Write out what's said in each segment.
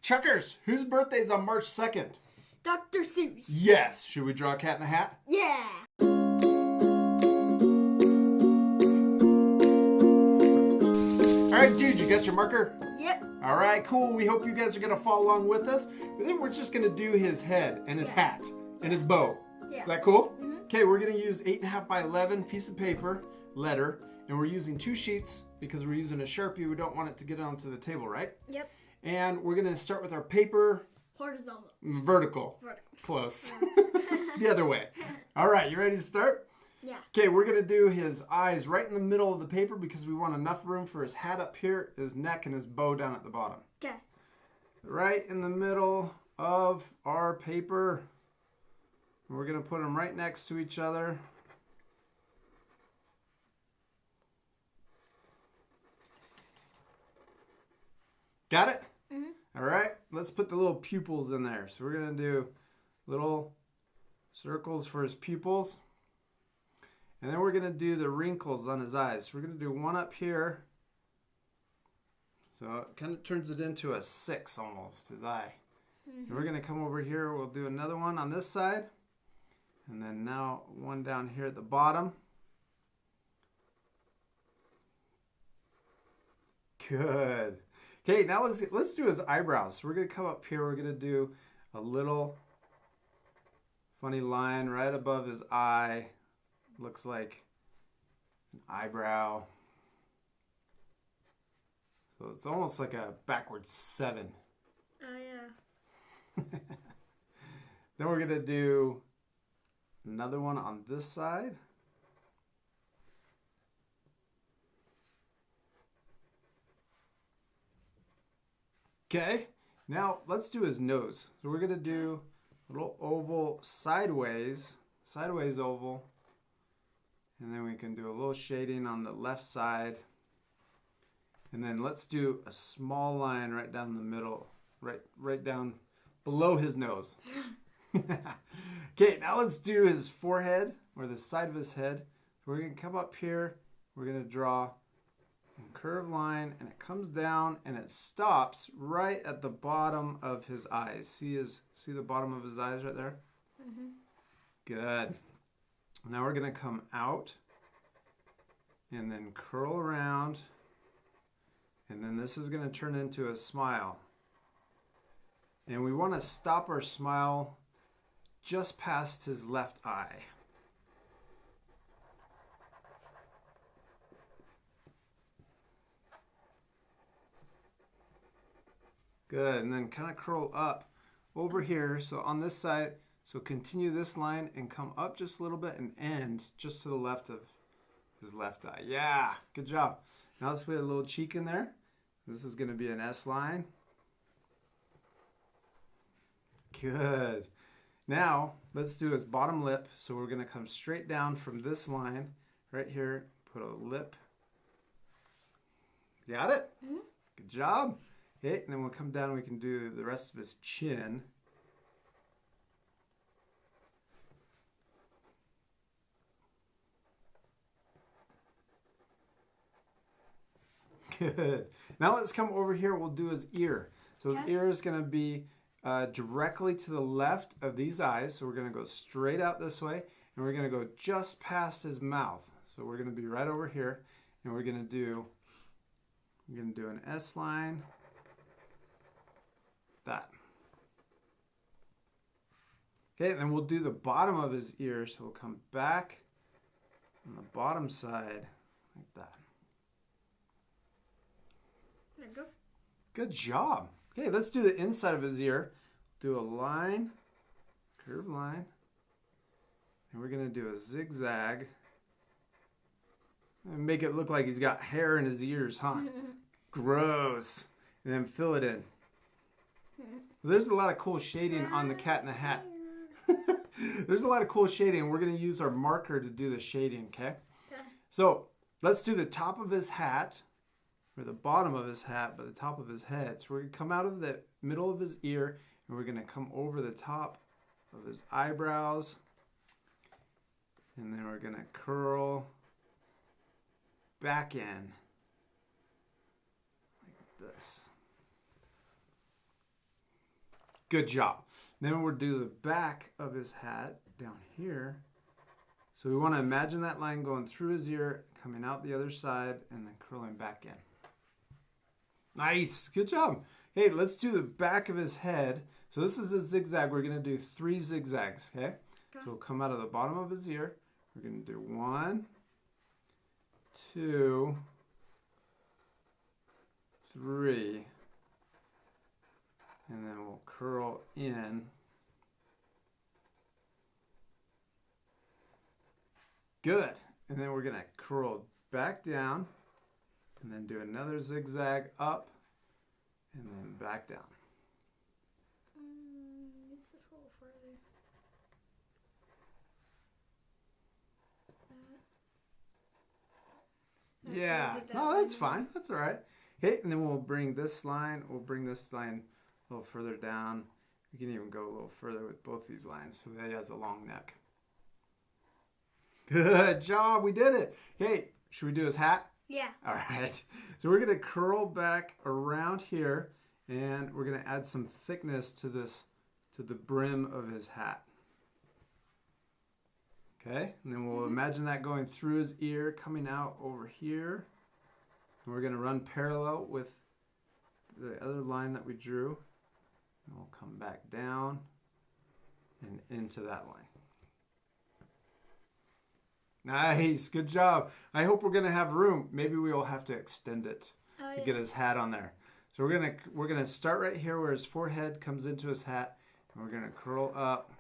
Chuckers, whose birthday's on March 2nd? Dr. Seuss. Yes. Should we draw a cat in a hat? Yeah. All right, dude, you got your marker? Yep. All right, cool. We hope you guys are going to follow along with us. But then we're just going to do his head and his hat and his bow. Yeah. Is that cool? Okay, we're going to use 8.5 by 11 piece of paper, letter, and we're using 2 sheets because we're using a Sharpie. We don't want it to get onto the table, right? Yep. And we're going to start with our paper. Horizontal. Vertical. Vertical. Close. The other way. All right, you ready to start? Yeah. Okay, we're going to do his eyes right in the middle of the paper because we want enough room for his hat up here, his neck, and his bow down at the bottom. Okay. Right in the middle of our paper. We're going to put them right next to each other. Got it? All right, let's put the little pupils in there. So we're going to do little circles for his pupils. And then we're going to do the wrinkles on his eyes. So we're going to do one up here. So it kind of turns it into a 6 almost, his eye. And we're going to come over here. We'll do another one on this side. And then now one down here at the bottom. Good. Okay, now let's do his eyebrows. So we're going to come up here. We're going to do a little funny line right above his eye. Looks like an eyebrow. So it's almost like a backwards 7. Oh, yeah. Then we're going to do another one on this side. Okay, now let's do his nose. So we're going to do a little oval sideways oval. And then we can do a little shading on the left side. And then let's do a small line right down the middle, right down below his nose. Okay, now let's do his forehead, or the side of his head. So we're going to come up here. We're going to draw a curved line, and it comes down, and it stops right at the bottom of his eyes. See the bottom of his eyes right there? Good. Now we're going to come out and then curl around, and then this is going to turn into a smile. And we want to stop our smile just past his left eye. Good, and then kind of curl up over here. So on this side, so continue this line and come up just a little bit and end just to the left of his left eye. Yeah, good job. Now let's put a little cheek in there. This is going to be an S line. Good. Now let's do his bottom lip. So we're going to come straight down from this line right here. Put a lip. Got it? Good job. Okay, and then we'll come down and we can do the rest of his chin. Good. Now let's come over here. We'll do his ear. So his ear is going to be directly to the left of these eyes. So we're going to go straight out this way, and we're going to go just past his mouth. So we're going to be right over here, and we're going to do an S line. That. Okay, and then we'll do the bottom of his ear. So we'll come back on the bottom side like that. There you go. Good job. Okay, let's do the inside of his ear. Do a line, curved line, and we're going to do a zigzag. And make it look like he's got hair in his ears, huh? Gross. And then fill it in. There's a lot of cool shading on the cat in the hat. There's a lot of cool shading. We're going to use our marker to do the shading, okay? So let's do the top of his hat, or the bottom of his hat, but the top of his head. So we're going to come out of the middle of his ear, and we're going to come over the top of his eyebrows. And then we're going to curl back in like this. Good job. Then we'll do the back of his hat down here. So we want to imagine that line going through his ear, coming out the other side, and then curling back in. Nice. Good job. Hey, let's do the back of his head. So this is a zigzag. We're going to do 3 zigzags, okay? So we'll come out of the bottom of his ear. We're going to do 1, 2, 3. And then we'll curl in. Good. And then we're going to curl back down and then do another zigzag up and then back down. Move this a little further. Yeah. No, that's fine. That's all right. Okay, and then we'll bring this line a little further down. We can even go a little further with both these lines so that he has a long neck. Good job. We did it. Okay, should we do his hat? Yeah. All right. So we're going to curl back around here and we're going to add some thickness to the brim of his hat. Okay, and then we'll imagine that going through his ear, coming out over here. And we're going to run parallel with the other line that we drew. And we'll come back down and into that line. Nice, good job. I hope we're going to have room. Maybe we will have to extend it to get his hat on there. So we're gonna start right here where his forehead comes into his hat, and we're gonna curl up.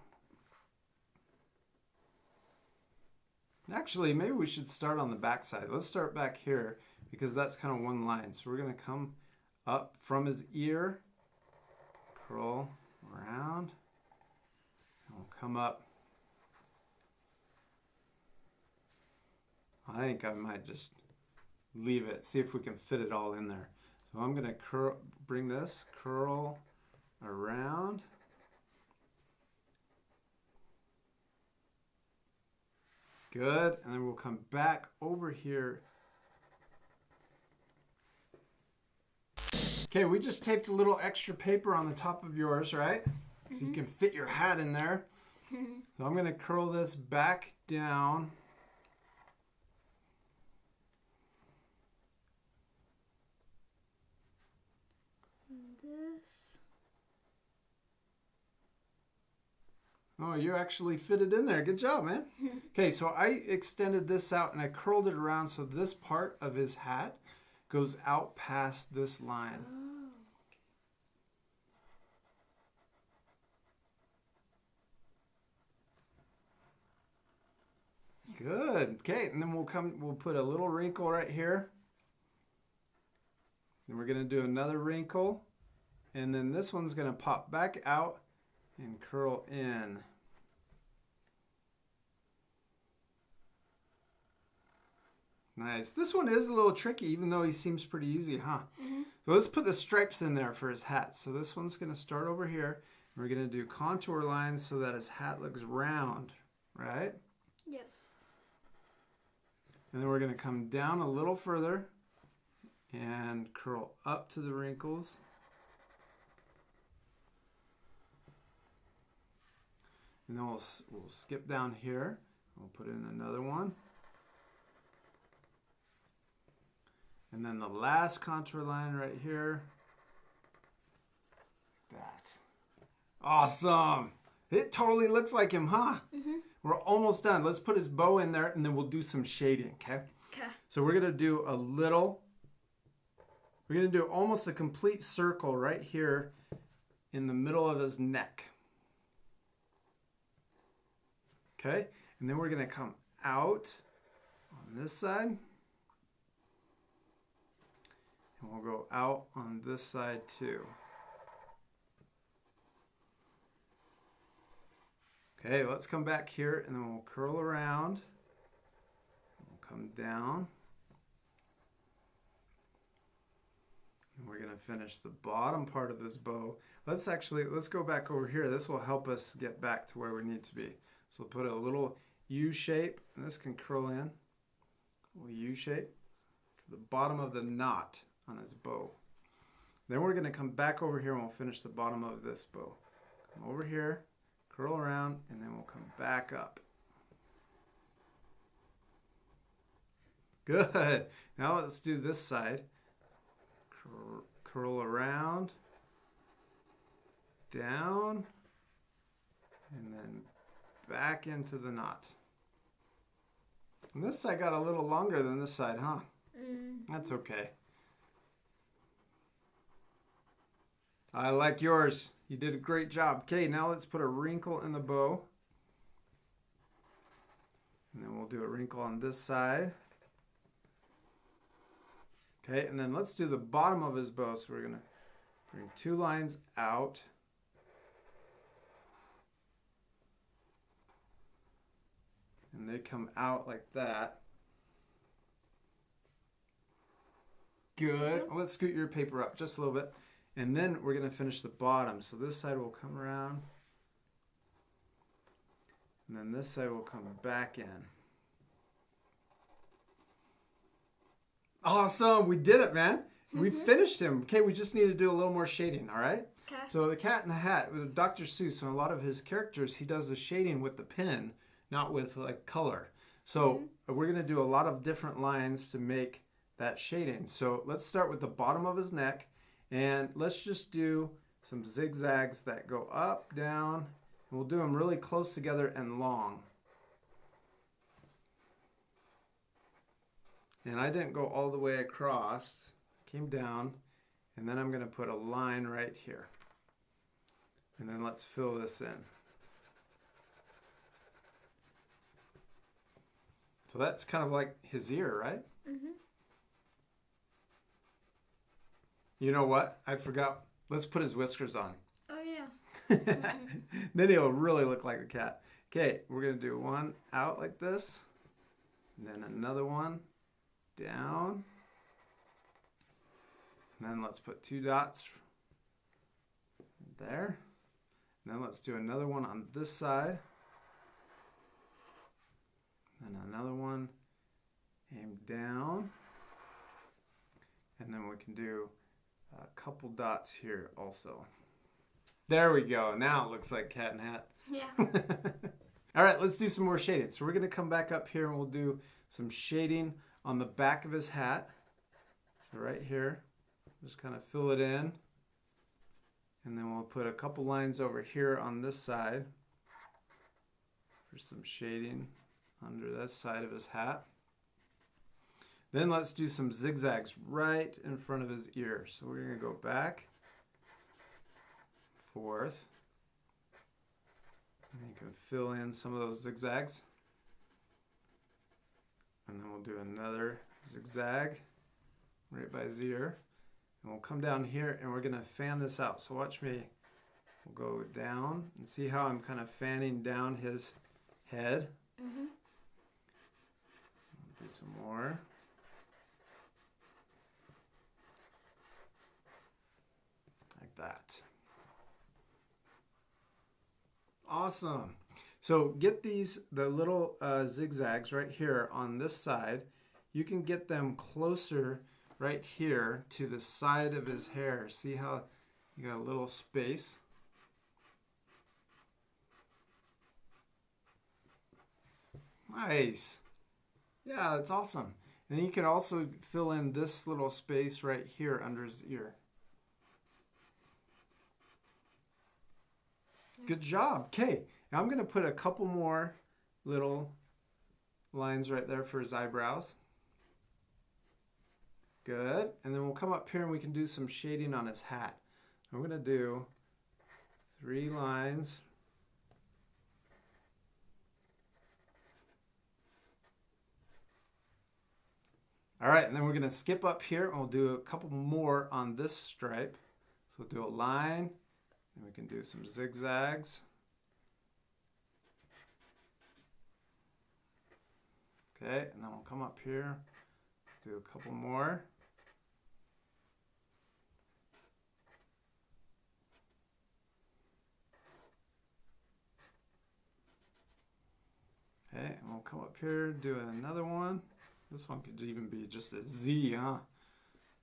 Actually, maybe we should start on the back side. Let's start back here because that's kind of one line. So we're gonna come up from his ear, curl around, and we'll come up. I think I might just leave it, see if we can fit it all in there. So I'm going to bring this, curl around. Good, and then we'll come back over here. Okay, we just taped a little extra paper on the top of yours, right? So you can fit your hat in there. So I'm going to curl this back down. Oh, you actually fit it in there. Good job, man. Okay, so I extended this out and I curled it around so this part of his hat goes out past this line. Good. Okay, and then we'll put a little wrinkle right here. Then we're going to do another wrinkle. And then this one's going to pop back out and curl in. Nice. This one is a little tricky, even though he seems pretty easy, huh? So let's put the stripes in there for his hat. So this one's going to start over here. We're going to do contour lines so that his hat looks round, right? Yes. And then we're going to come down a little further and curl up to the wrinkles. And then we'll skip down here. We'll put in another one. And then the last contour line right here. That. Awesome. It totally looks like him, huh? We're almost done. Let's put his bow in there and then we'll do some shading, okay? Okay. So we're going to do we're going to do almost a complete circle right here in the middle of his neck. Okay, and then we're going to come out on this side. And we'll go out on this side too. Okay, let's come back here and then we'll curl around. We'll come down. And we're going to finish the bottom part of this bow. Let's go back over here. This will help us get back to where we need to be. So we'll put a little U shape, and this can curl in. A little U shape to the bottom of the knot on his bow. Then we're going to come back over here and we'll finish the bottom of this bow. over here, curl around, and then we'll come back up. Good. Now let's do this side. Curl around, down, and then back into the knot. And this side got a little longer than this side, huh? That's okay. I like yours. You did a great job. Okay, now let's put a wrinkle in the bow. And then we'll do a wrinkle on this side. Okay, and then let's do the bottom of his bow. So we're going to bring 2 lines out. And they come out like that. Good. Let's scoot your paper up just a little bit. And then we're going to finish the bottom. So this side will come around. And then this side will come back in. Awesome. We did it, man. We finished him. Okay, we just need to do a little more shading, all right? Okay. So the Cat in the Hat, with Dr. Seuss, and a lot of his characters, he does the shading with the pen, not with like color. So we're going to do a lot of different lines to make that shading. So let's start with the bottom of his neck, and let's just do some zigzags that go up, down, and we'll do them really close together and long. And I didn't go all the way across, came down, and then I'm going to put a line right here. And then let's fill this in. So that's kind of like his ear, right? You know what? I forgot. Let's put his whiskers on. Oh, yeah. Then he'll really look like a cat. Okay, we're going to do one out like this. And then another one down. And then let's put 2 dots there. And then let's do another one on this side. And another one aimed down. And then we can do a couple dots here also. There we go. Now it looks like Cat and Hat. Yeah. All right, let's do some more shading. So we're going to come back up here and we'll do some shading on the back of his hat. So right here, just kind of fill it in. And then we'll put a couple lines over here on this side for some shading under this side of his hat. Then let's do some zigzags right in front of his ear. So we're going to go back, forth. And you can fill in some of those zigzags. And then we'll do another zigzag right by his ear. And we'll come down here and we're going to fan this out. So watch me. We'll go down and see how I'm kind of fanning down his head. Mhm. Do some more. Like that. Awesome. So get these, the little zigzags right here on this side. You can get them closer right here to the side of his hair. See how you got a little space? Nice. Yeah, that's awesome. And you can also fill in this little space right here under his ear. Good job. Okay, now I'm going to put a couple more little lines right there for his eyebrows. Good. And then we'll come up here and we can do some shading on his hat. I'm going to do 3 lines. All right, and then we're going to skip up here and we'll do a couple more on this stripe. So we'll do a line, and we can do some zigzags. Okay, and then we'll come up here, do a couple more. Okay, and we'll come up here, do another one. This one could even be just a Z, huh?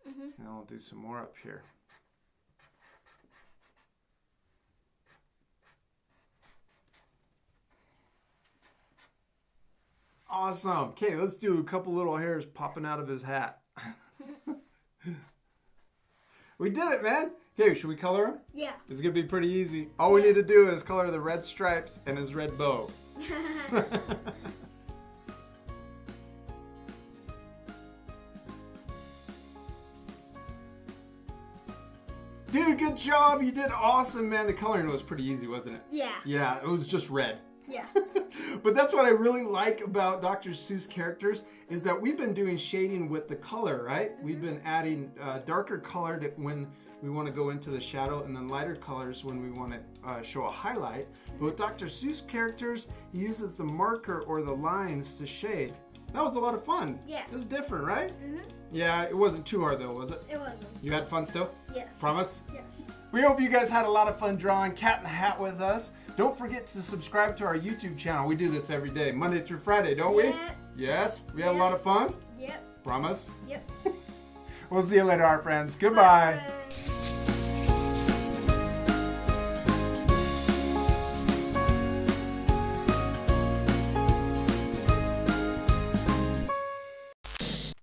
Mhm. And then we'll do some more up here. Awesome. Okay, let's do a couple little hairs popping out of his hat. We did it, man. Okay, should we color him? Yeah. It's going to be pretty easy. All we need to do is color the red stripes and his red bow. Dude, good job. You did awesome, man. The coloring was pretty easy, wasn't it? Yeah. Yeah, it was just red. Yeah. But that's what I really like about Dr. Seuss characters is that we've been doing shading with the color, right? We've been adding darker color to when we want to go into the shadow and then lighter colors when we want to show a highlight. But with Dr. Seuss characters, he uses the marker or the lines to shade. That was a lot of fun. Yeah. It was different, right? Mhm. Yeah, it wasn't too hard though, was it? It wasn't. You had fun still? Yes. Promise? Yes. We hope you guys had a lot of fun drawing Cat in the Hat with us. Don't forget to subscribe to our YouTube channel. We do this every day, Monday through Friday, don't we? Yeah. Yes? We have a lot of fun? Yep. Promise? Yep. We'll see you later, our friends. Goodbye. Bye.